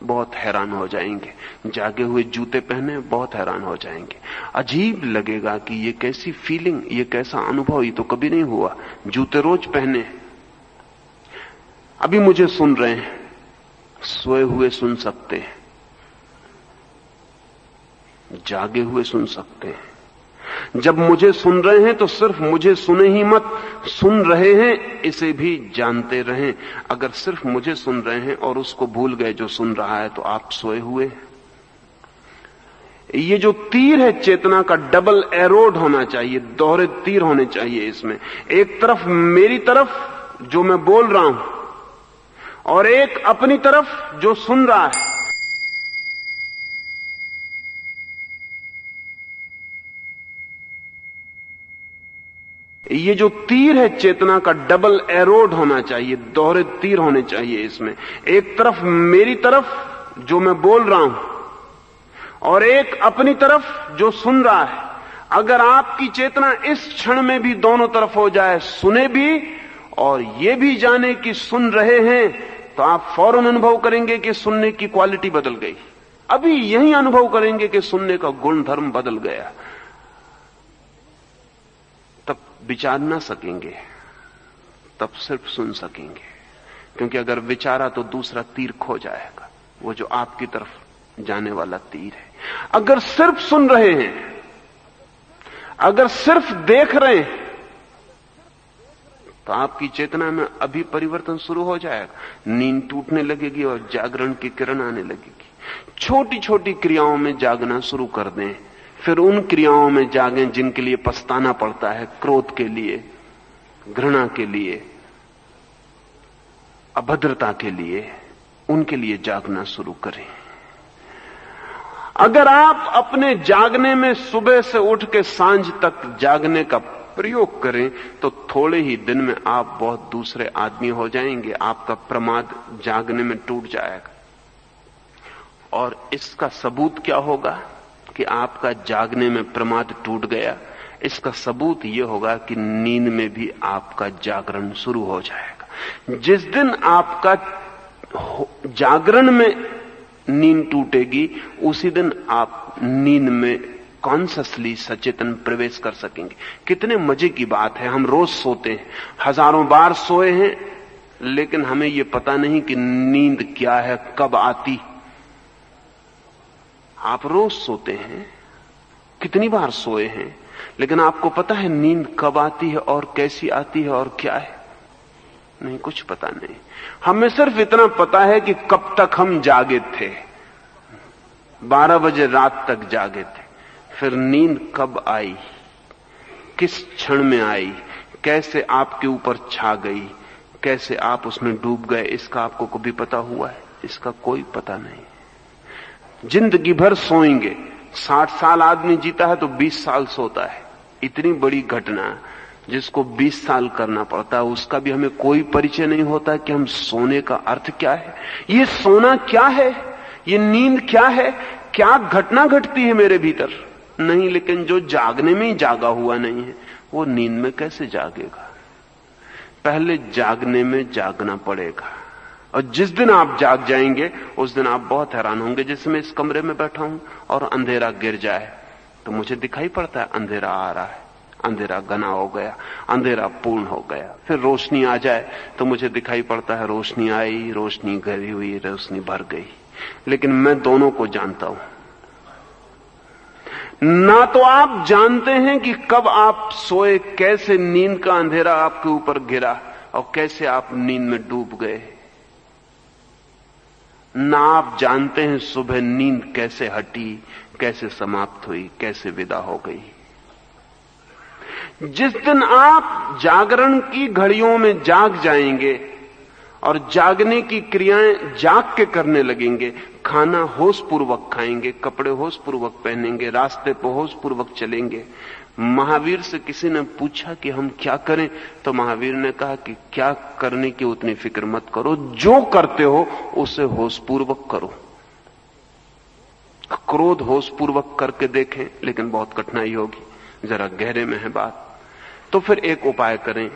बहुत हैरान हो जाएंगे, जागे हुए जूते पहने बहुत हैरान हो जाएंगे। अजीब लगेगा कि ये कैसी फीलिंग, ये कैसा अनुभव, ये तो कभी नहीं हुआ। जूते रोज पहने, अभी मुझे सुन रहे हैं, सोए हुए सुन सकते हैं, जागे हुए सुन सकते हैं। जब मुझे सुन रहे हैं तो सिर्फ मुझे सुने ही मत, सुन रहे हैं इसे भी जानते रहें। अगर सिर्फ मुझे सुन रहे हैं और उसको भूल गए जो सुन रहा है, तो आप सोए हुए। ये जो तीर है चेतना का, डबल एरोड होना चाहिए, दोहरे तीर होने चाहिए इसमें। एक तरफ मेरी तरफ जो मैं बोल रहा हूं, और एक अपनी तरफ जो सुन रहा है। ये जो तीर है चेतना का, डबल एरोड होना चाहिए, दोहरे तीर होने चाहिए इसमें। एक तरफ मेरी तरफ जो मैं बोल रहा हूं, और एक अपनी तरफ जो सुन रहा है। अगर आपकी चेतना इस क्षण में भी दोनों तरफ हो जाए, सुने भी और ये भी जाने कि सुन रहे हैं, तो आप फौरन अनुभव करेंगे कि सुनने की क्वालिटी बदल गई। अभी यही अनुभव करेंगे कि सुनने का गुण धर्म बदल गया। तब विचार ना सकेंगे, तब सिर्फ सुन सकेंगे। क्योंकि अगर विचारा तो दूसरा तीर खो जाएगा, वो जो आपकी तरफ जाने वाला तीर है। अगर सिर्फ सुन रहे हैं, अगर सिर्फ देख रहे हैं, तो आपकी चेतना में अभी परिवर्तन शुरू हो जाएगा। नींद टूटने लगेगी और जागरण की किरण आने लगेगी। छोटी छोटी क्रियाओं में जागना शुरू कर दें, फिर उन क्रियाओं में जागें जिनके लिए पछताना पड़ता है, क्रोध के लिए, घृणा के लिए, अभद्रता के लिए, उनके लिए जागना शुरू करें। अगर आप अपने जागने में सुबह से उठ के सांझ तक जागने का प्रयोग करें, तो थोड़े ही दिन में आप बहुत दूसरे आदमी हो जाएंगे। आपका प्रमाद जागने में टूट जाएगा। और इसका सबूत क्या होगा कि आपका जागने में प्रमाद टूट गया? इसका सबूत यह होगा कि नींद में भी आपका जागरण शुरू हो जाएगा। जिस दिन आपका जागरण में नींद टूटेगी, उसी दिन आप नींद में कॉन्शियसली सचेतन प्रवेश कर सकेंगे। कितने मजे की बात है, हम रोज सोते हैं, हजारों बार सोए हैं, लेकिन हमें यह पता नहीं कि नींद क्या है, कब आती। आप रोज सोते हैं, कितनी बार सोए हैं, लेकिन आपको पता है नींद कब आती है और कैसी आती है और क्या है? नहीं, कुछ पता नहीं। हमें सिर्फ इतना पता है कि कब तक हम जागे थे। 12 बजे रात तक जागे थे। फिर नींद कब आई, किस क्षण में आई, कैसे आपके ऊपर छा गई, कैसे आप उसमें डूब गए, इसका आपको कभी पता हुआ है? इसका कोई पता नहीं। जिंदगी भर सोएंगे। 60 साल आदमी जीता है तो 20 साल सोता है। इतनी बड़ी घटना जिसको 20 साल करना पड़ता है, उसका भी हमें कोई परिचय नहीं होता कि हम सोने का अर्थ क्या है, ये सोना क्या है, ये नींद क्या है, क्या घटना घटती है मेरे भीतर। नहीं, लेकिन जो जागने में ही जागा हुआ नहीं है, वो नींद में कैसे जागेगा? पहले जागने में जागना पड़ेगा। और जिस दिन आप जाग जाएंगे, उस दिन आप बहुत हैरान होंगे। जैसे मैं इस कमरे में बैठा हूं और अंधेरा गिर जाए, तो मुझे दिखाई पड़ता है अंधेरा आ रहा है, अंधेरा घना हो गया, अंधेरा पूर्ण हो गया। फिर रोशनी आ जाए तो मुझे दिखाई पड़ता है रोशनी आई, रोशनी घरी हुई, रोशनी भर गई। लेकिन मैं दोनों को जानता हूं। ना तो आप जानते हैं कि कब आप सोए, कैसे नींद का अंधेरा आपके ऊपर गिरा और कैसे आप नींद में डूब गए। ना आप जानते हैं सुबह नींद कैसे हटी, कैसे समाप्त हुई, कैसे विदा हो गई। जिस दिन आप जागरण की घड़ियों में जाग जाएंगे और जागने की क्रियाएं जाग के करने लगेंगे, खाना होश पूर्वक खाएंगे, कपड़े होश पूर्वक पहनेंगे, रास्ते पर होश पूर्वक चलेंगे। महावीर से किसी ने पूछा कि हम क्या करें, तो महावीर ने कहा कि क्या करने की उतनी फिक्र मत करो, जो करते हो उसे होश पूर्वक करो। क्रोध होश पूर्वक करके देखें, लेकिन बहुत कठिनाई होगी, जरा गहरे में है बात। तो फिर एक उपाय करें,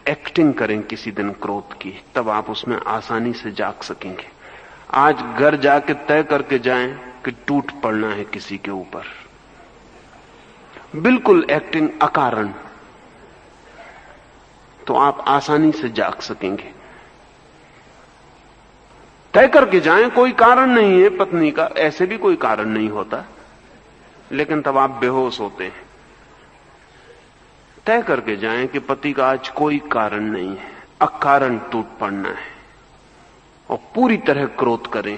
एक्टिंग करें किसी दिन क्रोध की, तब आप उसमें आसानी से जाग सकेंगे। आज घर जाके तय करके जाएं कि टूट पड़ना है किसी के ऊपर, बिल्कुल एक्टिंग अकारण, तो आप आसानी से जाग सकेंगे। तय करके जाएं, कोई कारण नहीं है पत्नी का, ऐसे भी कोई कारण नहीं होता, लेकिन तब आप बेहोश होते हैं। तय करके जाएं कि पति का आज कोई कारण नहीं है, अकारण टूट पड़ना है, और पूरी तरह क्रोध करें,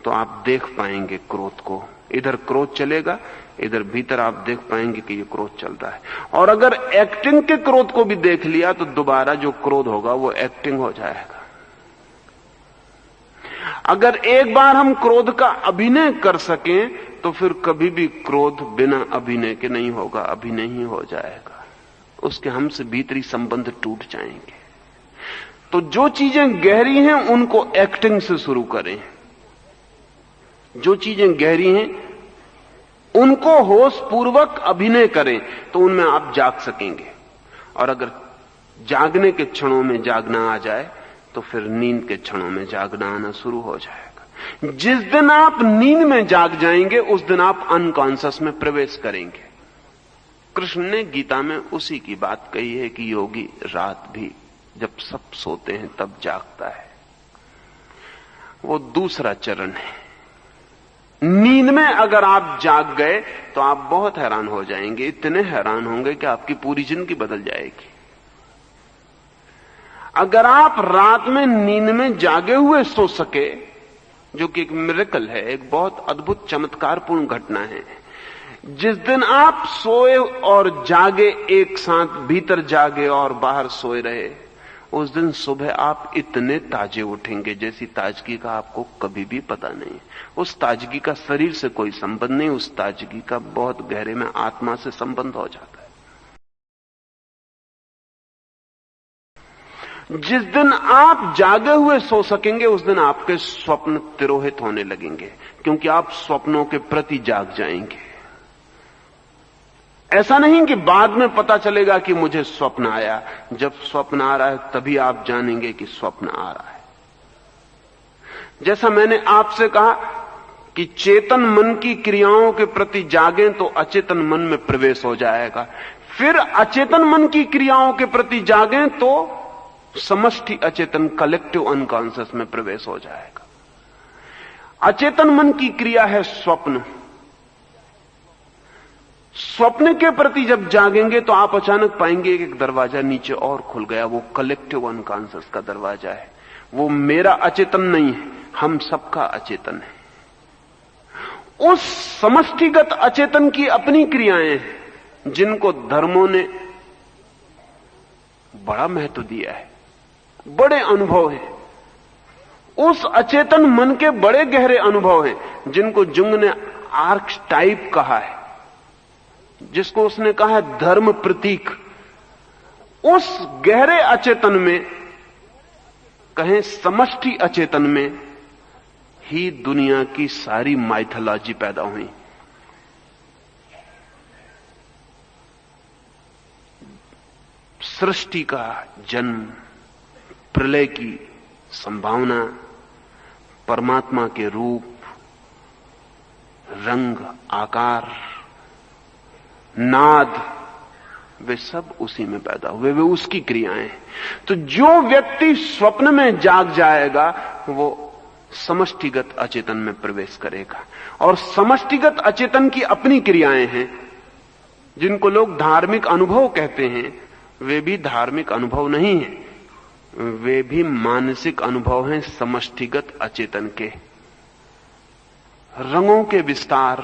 तो आप देख पाएंगे क्रोध को। इधर क्रोध चलेगा, इधर भीतर आप देख पाएंगे कि ये क्रोध चल रहा है। और अगर एक्टिंग के क्रोध को भी देख लिया तो दोबारा जो क्रोध होगा वो एक्टिंग हो जाएगा। अगर एक बार हम क्रोध का अभिनय कर सकें तो फिर कभी भी क्रोध बिना अभिनय के नहीं होगा, अभिनय ही हो जाएगा। उसके हमसे भीतरी संबंध टूट जाएंगे। तो जो चीजें गहरी हैं उनको एक्टिंग से शुरू करें, जो चीजें गहरी हैं उनको होश पूर्वक अभिनय करें, तो उनमें आप जाग सकेंगे। और अगर जागने के क्षणों में जागना आ जाए तो फिर नींद के क्षणों में जागना आना शुरू हो जाएगा। जिस दिन आप नींद में जाग जाएंगे उस दिन आप अनकॉन्शियस में प्रवेश करेंगे। कृष्ण ने गीता में उसी की बात कही है कि योगी रात भी जब सब सोते हैं तब जागता है। वो दूसरा चरण है। नींद में अगर आप जाग गए तो आप बहुत हैरान हो जाएंगे, इतने हैरान होंगे कि आपकी पूरी जिंदगी बदल जाएगी। अगर आप रात में नींद में जागे हुए सो सके, जो कि एक मिरेकल है, एक बहुत अद्भुत चमत्कारपूर्ण घटना है। जिस दिन आप सोए और जागे एक साथ, भीतर जागे और बाहर सोए रहे, उस दिन सुबह आप इतने ताजे उठेंगे जैसी ताजगी का आपको कभी भी पता नहीं। उस ताजगी का शरीर से कोई संबंध नहीं, उस ताजगी का बहुत गहरे में आत्मा से संबंध हो जाता है। जिस दिन आप जागे हुए सो सकेंगे उस दिन आपके स्वप्न तिरोहित होने लगेंगे, क्योंकि आप स्वप्नों के प्रति जाग जाएंगे। ऐसा नहीं कि बाद में पता चलेगा कि मुझे स्वप्न आया। जब स्वप्न आ रहा है तभी आप जानेंगे कि स्वप्न आ रहा है। जैसा मैंने आपसे कहा कि चेतन मन की क्रियाओं के प्रति जागें तो अचेतन मन में प्रवेश हो जाएगा, फिर अचेतन मन की क्रियाओं के प्रति जागें तो समष्टि अचेतन, कलेक्टिव अनकॉन्शियस में प्रवेश हो जाएगा। अचेतन मन की क्रिया है स्वप्न। स्वप्न के प्रति जब जागेंगे तो आप अचानक पाएंगे कि एक दरवाजा नीचे और खुल गया। वो कलेक्टिव अनकॉन्शियस का दरवाजा है। वो मेरा अचेतन नहीं है, हम सबका अचेतन है। उस समष्टिगत अचेतन की अपनी क्रियाएं हैं जिनको धर्मों ने बड़ा महत्व दिया है, बड़े अनुभव हैं। उस अचेतन मन के बड़े गहरे अनुभव हैं जिनको जुंग ने आर्कटाइप कहा है, जिसको उसने कहा है धर्म प्रतीक। उस गहरे अचेतन में, कहें समष्टि अचेतन में ही दुनिया की सारी माइथोलॉजी पैदा हुई। सृष्टि का जन्म, प्रलय की संभावना, परमात्मा के रूप, रंग, आकार, नाद, वे सब उसी में पैदा हुए, वे उसकी क्रियाएं। तो जो व्यक्ति स्वप्न में जाग जाएगा वो समष्टिगत अचेतन में प्रवेश करेगा, और समष्टिगत अचेतन की अपनी क्रियाएं हैं। जिनको लोग धार्मिक अनुभव कहते हैं, वे भी धार्मिक अनुभव नहीं हैं, वे भी मानसिक अनुभव हैं समष्टिगत अचेतन के। रंगों के विस्तार,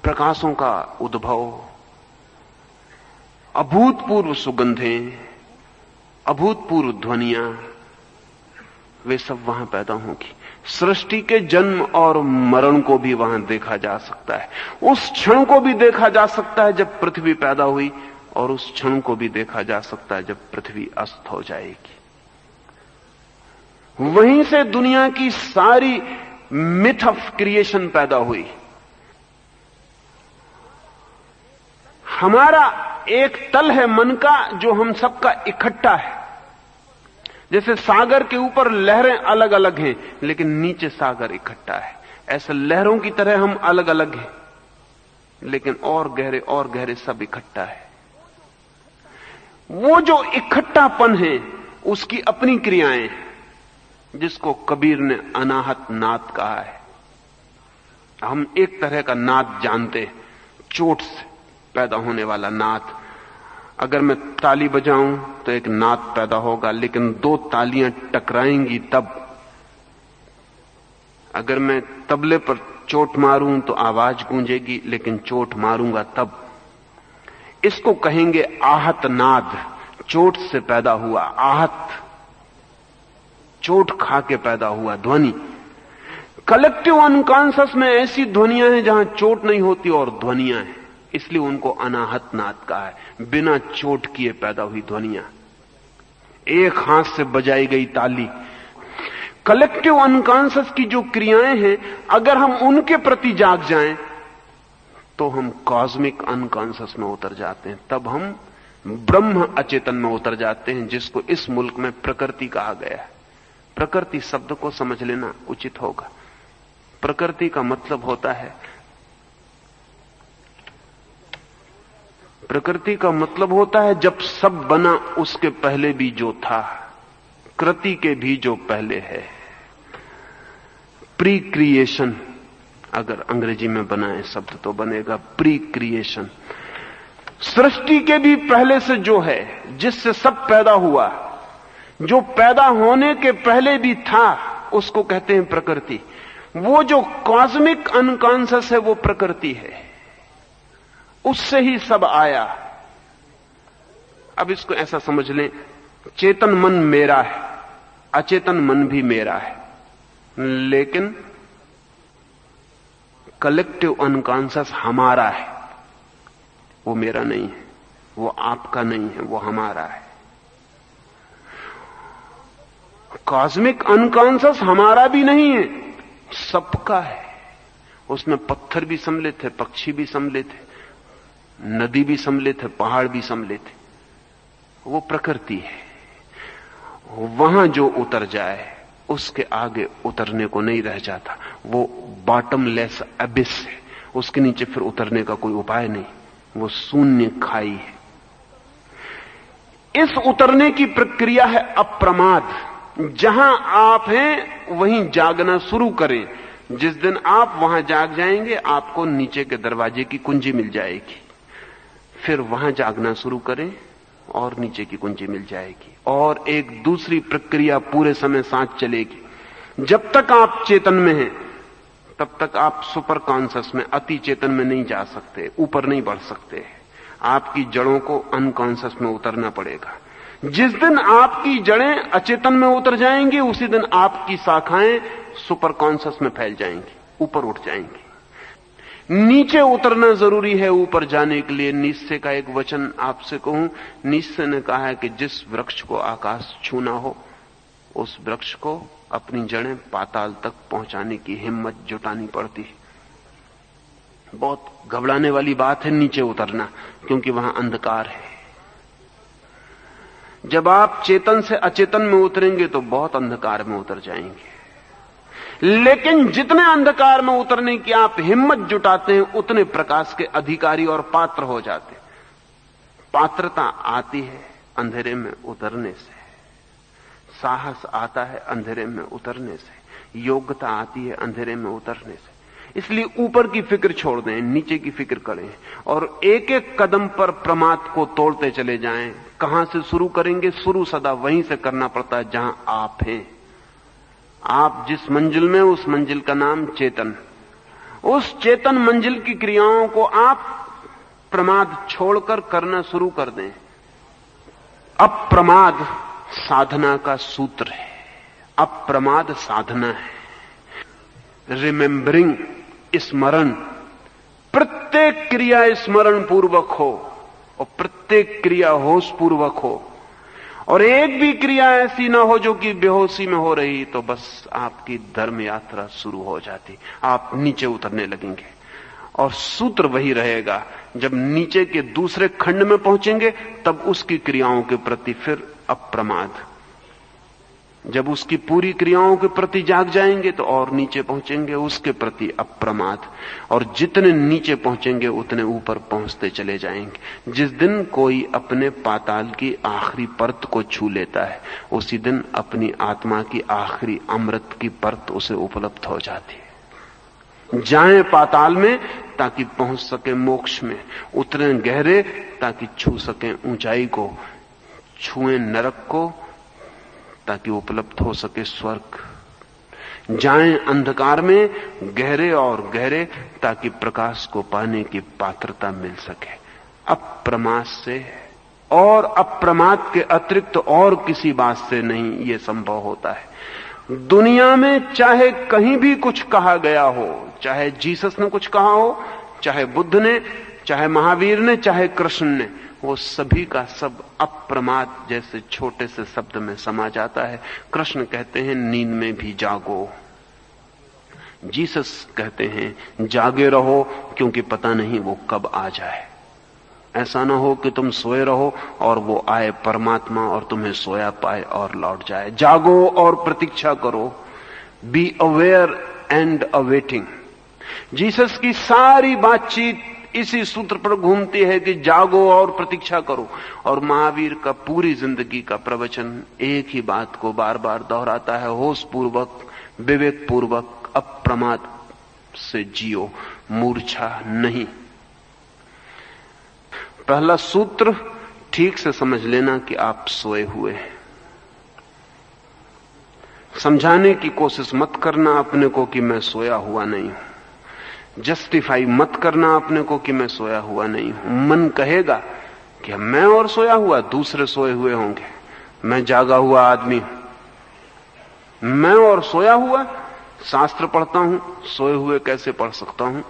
प्रकाशों का उद्भव, अभूतपूर्व सुगंधें, अभूतपूर्व ध्वनियां, वे सब वहां पैदा होंगी। सृष्टि के जन्म और मरण को भी वहां देखा जा सकता है। उस क्षण को भी देखा जा सकता है जब पृथ्वी पैदा हुई, और उस क्षण को भी देखा जा सकता है जब पृथ्वी अस्त हो जाएगी। वहीं से दुनिया की सारी मिथ ऑफ क्रिएशन पैदा हुई। हमारा एक तल है मन का जो हम सबका इकट्ठा है। जैसे सागर के ऊपर लहरें अलग अलग हैं लेकिन नीचे सागर इकट्ठा है, ऐसे लहरों की तरह हम अलग अलग हैं लेकिन और गहरे सब इकट्ठा है। वो जो इकट्ठापन है उसकी अपनी क्रियाएं, जिसको कबीर ने अनाहत नाद कहा है। हम एक तरह का नाद जानते हैं, चोट से पैदा होने वाला नाद। अगर मैं ताली बजाऊं तो एक नाद पैदा होगा, लेकिन दो तालियां टकराएंगी तब। अगर मैं तबले पर चोट मारूं तो आवाज गूंजेगी, लेकिन चोट मारूंगा तब। इसको कहेंगे आहत नाद। चोट से पैदा हुआ आहत, चोट खा के पैदा हुआ ध्वनि। कलेक्टिव अनकॉन्शियस में ऐसी ध्वनियां हैं जहां चोट नहीं होती और ध्वनियां हैं, इसलिए उनको अनाहत नाद कहा है। बिना चोट किए पैदा हुई ध्वनियां, एक हाथ से बजाई गई ताली। कलेक्टिव अनकॉन्शियस की जो क्रियाएं हैं, अगर हम उनके प्रति जाग जाएं तो हम कॉस्मिक अनकॉन्शियस में उतर जाते हैं, तब हम ब्रह्म अचेतन में उतर जाते हैं, जिसको इस मुल्क में प्रकृति कहा गया है। प्रकृति शब्द को समझ लेना उचित होगा। प्रकृति का मतलब होता है, प्रकृति का मतलब होता है जब सब बना उसके पहले भी जो था, कृति के भी जो पहले है। प्री क्रिएशन अगर अंग्रेजी में बनाए शब्द तो बनेगा प्री क्रिएशन। सृष्टि के भी पहले से जो है, जिससे सब पैदा हुआ, जो पैदा होने के पहले भी था, उसको कहते हैं प्रकृति। वो जो कॉस्मिक अनकॉन्शियस है वो प्रकृति है, उससे ही सब आया। अब इसको ऐसा समझ लें, चेतन मन मेरा है, अचेतन मन भी मेरा है, लेकिन कलेक्टिव अनकॉन्शियस हमारा है। वो मेरा नहीं है, वो आपका नहीं है, वो हमारा है। कॉस्मिक अनकॉन्शियस हमारा भी नहीं है, सबका है। उसमें पत्थर भी सम्मिलित है, पक्षी भी सम्मिलित है, नदी भी सम्मिलित है, पहाड़ भी सम्मिलित है। वो प्रकृति है। वहां जो उतर जाए उसके आगे उतरने को नहीं रह जाता। वो बॉटमलेस अबिस है, उसके नीचे फिर उतरने का कोई उपाय नहीं, वो शून्य खाई है। इस उतरने की प्रक्रिया है अप्रमाद। जहां आप हैं वहीं जागना शुरू करें। जिस दिन आप वहां जाग जाएंगे, आपको नीचे के दरवाजे की कुंजी मिल जाएगी। फिर वहां जागना शुरू करें और नीचे की कुंजी मिल जाएगी, और एक दूसरी प्रक्रिया पूरे समय साथ चलेगी। जब तक आप चेतन में हैं तब तक आप सुपर कॉन्शियस में, अति चेतन में नहीं जा सकते, ऊपर नहीं बढ़ सकते। आपकी जड़ों को अनकॉन्शियस में उतरना पड़ेगा। जिस दिन आपकी जड़ें अचेतन में उतर जाएंगी, उसी दिन आपकी शाखाएं सुपर कॉन्शियस में फैल जाएंगी, ऊपर उठ जाएंगी। नीचे उतरना जरूरी है ऊपर जाने के लिए। नीचे का एक वचन आपसे कहूं, नीचे ने कहा है कि जिस वृक्ष को आकाश छूना हो, उस वृक्ष को अपनी जड़ें पाताल तक पहुंचाने की हिम्मत जुटानी पड़ती है। बहुत घबराने वाली बात है नीचे उतरना, क्योंकि वहां अंधकार है। जब आप चेतन से अचेतन में उतरेंगे तो बहुत अंधकार में उतर जाएंगे। लेकिन जितने अंधकार में उतरने की आप हिम्मत जुटाते हैं, उतने प्रकाश के अधिकारी और पात्र हो जाते हैं। पात्रता आती है अंधेरे में उतरने से, साहस आता है अंधेरे में उतरने से, योग्यता आती है अंधेरे में उतरने से। इसलिए ऊपर की फिक्र छोड़ दें, नीचे की फिक्र करें और एक एक कदम पर प्रमाद को तोड़ते चले जाएं। कहां से शुरू करेंगे? शुरू सदा वहीं से करना पड़ता है जहां आप हैं। आप जिस मंजिल में, उस मंजिल का नाम चेतन। उस चेतन मंजिल की क्रियाओं को आप प्रमाद छोड़कर करना शुरू कर दें। अप्रमाद साधना का सूत्र है। अप्रमाद साधना है। रिमेंबरिंग, स्मरण, प्रत्येक क्रिया स्मरण पूर्वक हो और प्रत्येक क्रिया होश पूर्वक हो, और एक भी क्रिया ऐसी ना हो जो कि बेहोशी में हो रही, तो बस आपकी धर्म यात्रा शुरू हो जाती, आप नीचे उतरने लगेंगे। और सूत्र वही रहेगा, जब नीचे के दूसरे खंड में पहुंचेंगे तब उसकी क्रियाओं के प्रति फिर अप्रमाद। जब उसकी पूरी क्रियाओं के प्रति जाग जाएंगे तो और नीचे पहुंचेंगे, उसके प्रति अप्रमाद। और जितने नीचे पहुंचेंगे उतने ऊपर पहुंचते चले जाएंगे। जिस दिन कोई अपने पाताल की आखिरी परत को छू लेता है, उसी दिन अपनी आत्मा की आखिरी अमृत की परत उसे उपलब्ध हो जाती है। जाएं पाताल में ताकि पहुंच सके मोक्ष में, उतरें गहरे ताकि छू सकें ऊंचाई को, छुएं नरक को ताकि उपलब्ध हो सके स्वर्ग। जाएं अंधकार में गहरे और गहरे ताकि प्रकाश को पाने की पात्रता मिल सके। अप्रमाद से और अप्रमाद के अतिरिक्त और किसी बात से नहीं यह संभव होता है। दुनिया में चाहे कहीं भी कुछ कहा गया हो, चाहे जीसस ने कुछ कहा हो, चाहे बुद्ध ने, चाहे महावीर ने, चाहे कृष्ण ने, वो सभी का सब अप्रमाद जैसे छोटे से शब्द में समा जाता है। कृष्ण कहते हैं नींद में भी जागो, जीसस कहते हैं जागे रहो क्योंकि पता नहीं वो कब आ जाए। ऐसा ना हो कि तुम सोए रहो और वो आए परमात्मा और तुम्हें सोया पाए और लौट जाए। जागो और प्रतीक्षा करो। Be aware and awaiting. Jesus की सारी बातचीत इसी सूत्र पर घूमती है कि जागो और प्रतीक्षा करो। और महावीर का पूरी जिंदगी का प्रवचन एक ही बात को बार बार दोहराता है, होश पूर्वक, विवेक पूर्वक, अप्रमाद से जियो, मूर्छा नहीं। पहला सूत्र ठीक से समझ लेना कि आप सोए हुए हैं। समझाने की कोशिश मत करना अपने को कि मैं सोया हुआ नहीं हूं। जस्टिफाई मत करना अपने को कि मैं सोया हुआ नहीं हूं। मन कहेगा कि मैं और सोया हुआ, दूसरे सोए हुए होंगे, मैं जागा हुआ आदमी हूं। मैं और सोया हुआ, शास्त्र पढ़ता हूं, सोए हुए कैसे पढ़ सकता हूं?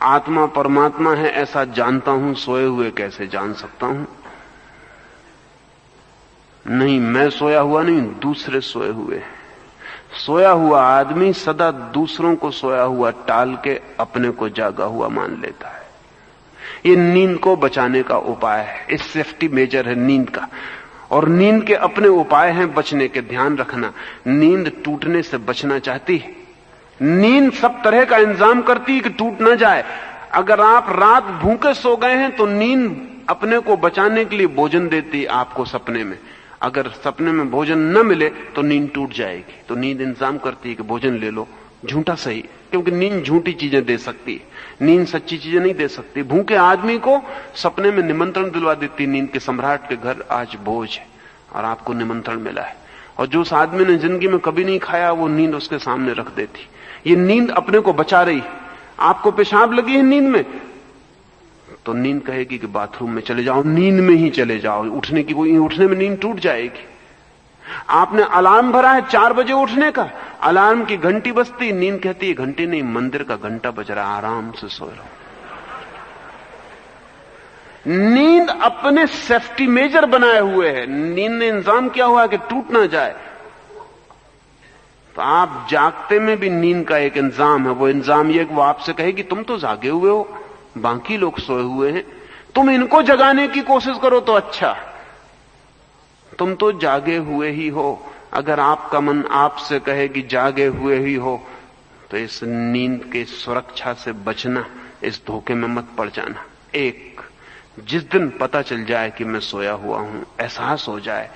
आत्मा परमात्मा है ऐसा जानता हूं, सोए हुए कैसे जान सकता हूं? नहीं, मैं सोया हुआ नहीं, दूसरे सोए हुए हैं। सोया हुआ आदमी सदा दूसरों को सोया हुआ टाल के अपने को जागा हुआ मान लेता है। ये नींद को बचाने का उपाय है, इस सेफ्टी मेजर है नींद का। और नींद के अपने उपाय हैं बचने के। ध्यान रखना, नींद टूटने से बचना चाहती है। नींद सब तरह का इंतजाम करती है कि टूट ना जाए। अगर आप रात भूखे सो गए हैं तो नींद अपने को बचाने के लिए भोजन देती आपको सपने में। अगर सपने में भोजन न मिले तो नींद टूट जाएगी, तो नींद इंतजाम करती है कि भोजन ले लो, झूठा सही, क्योंकि नींद झूठी चीजें दे सकती है, नींद सच्ची चीजें नहीं दे सकती। भूखे आदमी को सपने में निमंत्रण दिलवा देती नींद के, सम्राट के घर आज भोज है और आपको निमंत्रण मिला है। और जो उस आदमी ने जिंदगी में कभी नहीं खाया वो नींद उसके सामने रख देती। ये नींद अपने को बचा रही। आपको पेशाब लगी है नींद में तो नींद कहेगी कि बाथरूम में चले जाओ, नींद में ही चले जाओ, उठने की कोई, उठने में नींद टूट जाएगी। आपने अलार्म भरा है 4 बजे उठने का, अलार्म की घंटी बजती, नींद कहती है घंटी नहीं, मंदिर का घंटा बज रहा, आराम से सो रहो। नींद अपने सेफ्टी मेजर बनाए हुए है। नींद ने इंतजाम किया हुआ है कि टूट ना जाए। तो आप जागते में भी नींद का एक इंतजाम है। वो इंतजाम ये कि वो आपसे कहेगी तुम तो जागे हुए हो, बाकी लोग सोए हुए हैं, तुम इनको जगाने की कोशिश करो तो अच्छा, तुम तो जागे हुए ही हो, अगर आपका मन आपसे कहे कि जागे हुए ही हो, तो इस नींद के सुरक्षा से बचना, इस धोखे में मत पड़ जाना। एक, जिस दिन पता चल जाए कि मैं सोया हुआ हूं, एहसास हो जाए,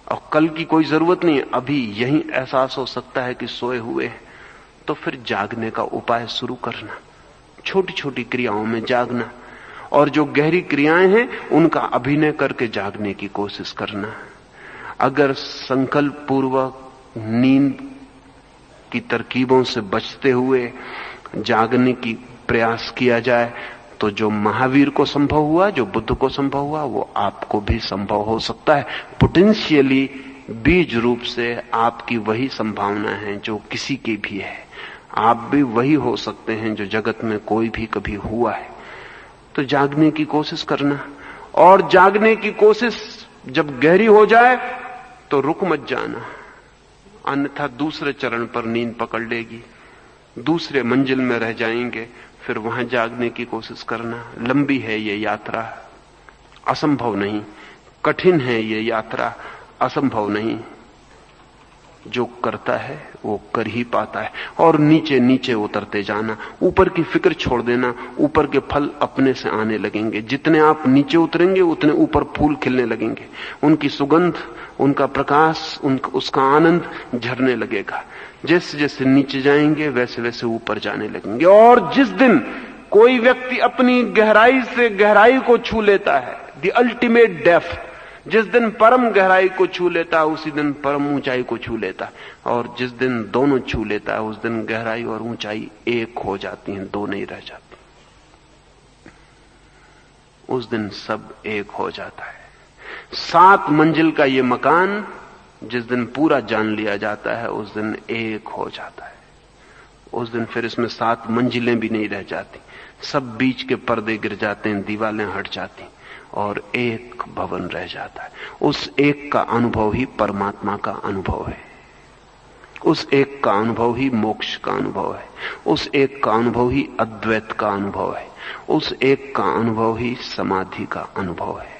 और कल की कोई जरूरत नहीं है, अभी यही एहसास हो सकता है कि सोए हुए हैं, तो फिर जागने का उपाय शुरू करना, छोटी छोटी क्रियाओं में जागना, और जो गहरी क्रियाएं हैं उनका अभिनय करके जागने की कोशिश करना। अगर संकल्प पूर्वक नींद की तरकीबों से बचते हुए जागने की प्रयास किया जाए, तो जो महावीर को संभव हुआ, जो बुद्ध को संभव हुआ, वो आपको भी संभव हो सकता है। पोटेंशियली बीज रूप से आपकी वही संभावना है जो किसी की भी है। आप भी वही हो सकते हैं जो जगत में कोई भी कभी हुआ है। तो जागने की कोशिश करना, और जागने की कोशिश जब गहरी हो जाए तो रुक मत जाना, अन्यथा दूसरे चरण पर नींद पकड़ लेगी, दूसरे मंजिल में रह जाएंगे। फिर वहां जागने की कोशिश करना। लंबी है ये यात्रा, असंभव नहीं। कठिन है ये यात्रा, असंभव नहीं। जो करता है वो कर ही पाता है। और नीचे नीचे उतरते जाना, ऊपर की फिक्र छोड़ देना, ऊपर के फल अपने से आने लगेंगे। जितने आप नीचे उतरेंगे उतने ऊपर फूल खिलने लगेंगे, उनकी सुगंध, उनका प्रकाश, उसका आनंद झरने लगेगा। जैसे जैसे नीचे जाएंगे वैसे वैसे ऊपर जाने लगेंगे। और जिस दिन कोई व्यक्ति अपनी गहराई से गहराई को छू लेता है, द अल्टीमेट डेप्थ, जिस दिन परम गहराई को छू लेता है उसी दिन परम ऊंचाई को छू लेता है। और जिस दिन दोनों छू लेता है उस दिन गहराई और ऊंचाई एक हो जाती हैं, दो नहीं रह जाती। उस दिन सब एक हो जाता है। 7 मंजिल का ये मकान जिस दिन पूरा जान लिया जाता है उस दिन एक हो जाता है। उस दिन फिर इसमें 7 मंजिलें भी नहीं रह जाती, सब बीच के पर्दे गिर जाते हैं, दीवारें हट जाती और एक भवन रह जाता है। उस एक का अनुभव ही परमात्मा का अनुभव है। उस एक का अनुभव ही मोक्ष का अनुभव है। उस एक का अनुभव ही अद्वैत का अनुभव है। उस एक का अनुभव ही समाधि का अनुभव है।